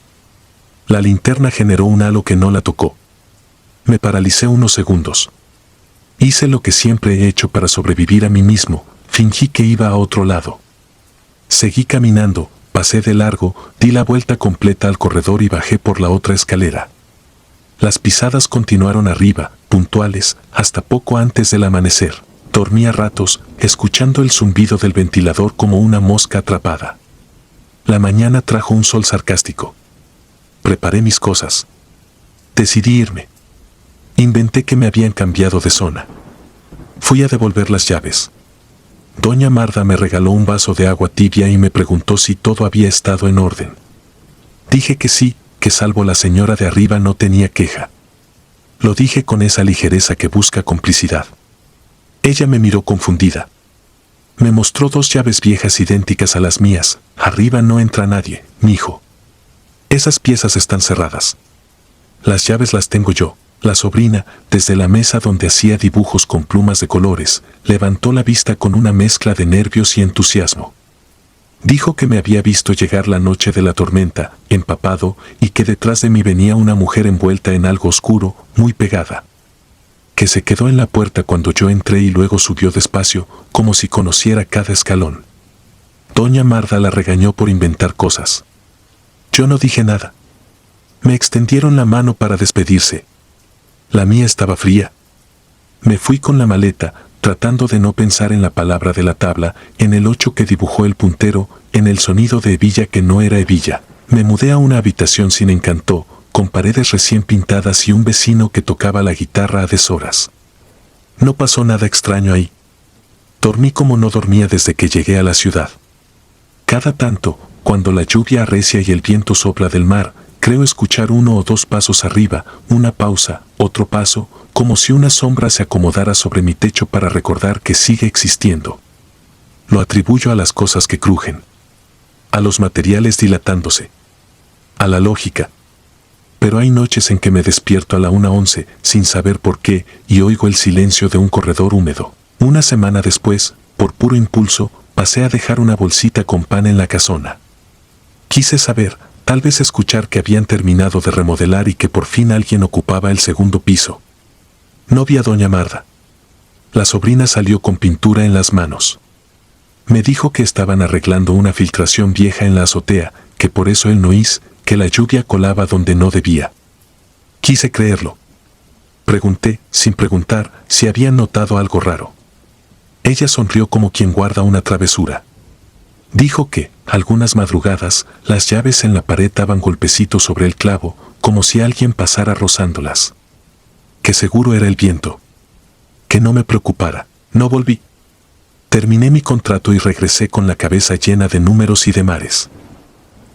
La linterna generó un halo que no la tocó. Me paralicé unos segundos. Hice lo que siempre he hecho para sobrevivir a mí mismo, fingí que iba a otro lado. Seguí caminando, pasé de largo, di la vuelta completa al corredor y bajé por la otra escalera. Las pisadas continuaron arriba, puntuales, hasta poco antes del amanecer. Dormí a ratos, escuchando el zumbido del ventilador como una mosca atrapada. La mañana trajo un sol sarcástico. Preparé mis cosas. Decidí irme. Inventé que me habían cambiado de zona. Fui a devolver las llaves. Doña Marta me regaló un vaso de agua tibia y me preguntó si todo había estado en orden. Dije que sí, que salvo la señora de arriba no tenía queja. Lo dije con esa ligereza que busca complicidad. Ella me miró confundida. Me mostró 2 llaves viejas idénticas a las mías. Arriba no entra nadie, mijo. Esas piezas están cerradas. Las llaves las tengo yo. La sobrina, desde la mesa donde hacía dibujos con plumas de colores, levantó la vista con una mezcla de nervios y entusiasmo. Dijo que me había visto llegar la noche de la tormenta, empapado, y que detrás de mí venía una mujer envuelta en algo oscuro, muy pegada. Que se quedó en la puerta cuando yo entré y luego subió despacio, como si conociera cada escalón. Doña Marta la regañó por inventar cosas. Yo no dije nada. Me extendieron la mano para despedirse. La mía estaba fría. Me fui con la maleta, tratando de no pensar en la palabra de la tabla, en el 8 que dibujó el puntero, en el sonido de hebilla que no era hebilla. Me mudé a una habitación sin encanto, con paredes recién pintadas y un vecino que tocaba la guitarra a deshoras. No pasó nada extraño ahí. Dormí como no dormía desde que llegué a la ciudad. Cada tanto, cuando la lluvia arrecia y el viento sopla del mar, creo escuchar 1 o 2 pasos arriba, una pausa, otro paso, como si una sombra se acomodara sobre mi techo para recordar que sigue existiendo. Lo atribuyo a las cosas que crujen, a los materiales dilatándose, a la lógica. Pero hay noches en que me despierto a la 1:11 sin saber por qué y oigo el silencio de un corredor húmedo. Una semana después, por puro impulso, pasé a dejar una bolsita con pan en la casona. Quise saber, tal vez escuchar que habían terminado de remodelar y que por fin alguien ocupaba el segundo piso. No vi a doña Marta. La sobrina salió con pintura en las manos. Me dijo que estaban arreglando una filtración vieja en la azotea, que por eso el noís, que la lluvia colaba donde no debía. Quise creerlo. Pregunté, sin preguntar, si habían notado algo raro. Ella sonrió como quien guarda una travesura. Dijo que, algunas madrugadas, las llaves en la pared daban golpecitos sobre el clavo, como si alguien pasara rozándolas. Que seguro era el viento. Que no me preocupara. No volví. Terminé mi contrato y regresé con la cabeza llena de números y de mares.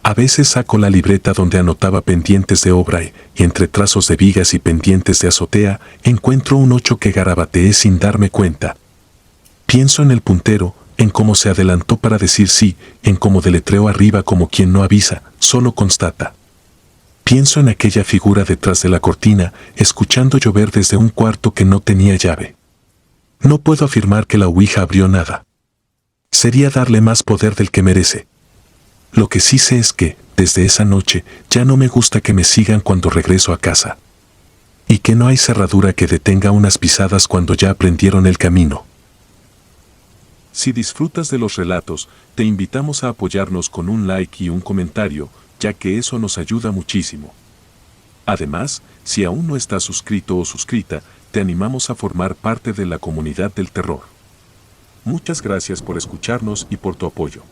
A veces saco la libreta donde anotaba pendientes de obra y entre trazos de vigas y pendientes de azotea encuentro un 8 que garabateé sin darme cuenta. Pienso en el puntero, en cómo se adelantó para decir sí, en cómo deletreó arriba como quien no avisa, solo constata. Pienso en aquella figura detrás de la cortina, escuchando llover desde un cuarto que no tenía llave. No puedo afirmar que la ouija abrió nada. Sería darle más poder del que merece. Lo que sí sé es que, desde esa noche, ya no me gusta que me sigan cuando regreso a casa. Y que no hay cerradura que detenga unas pisadas cuando ya aprendieron el camino. Si disfrutas de los relatos, te invitamos a apoyarnos con un like y un comentario, ya que eso nos ayuda muchísimo. Además, si aún no estás suscrito o suscrita, te animamos a formar parte de la comunidad del terror. Muchas gracias por escucharnos y por tu apoyo.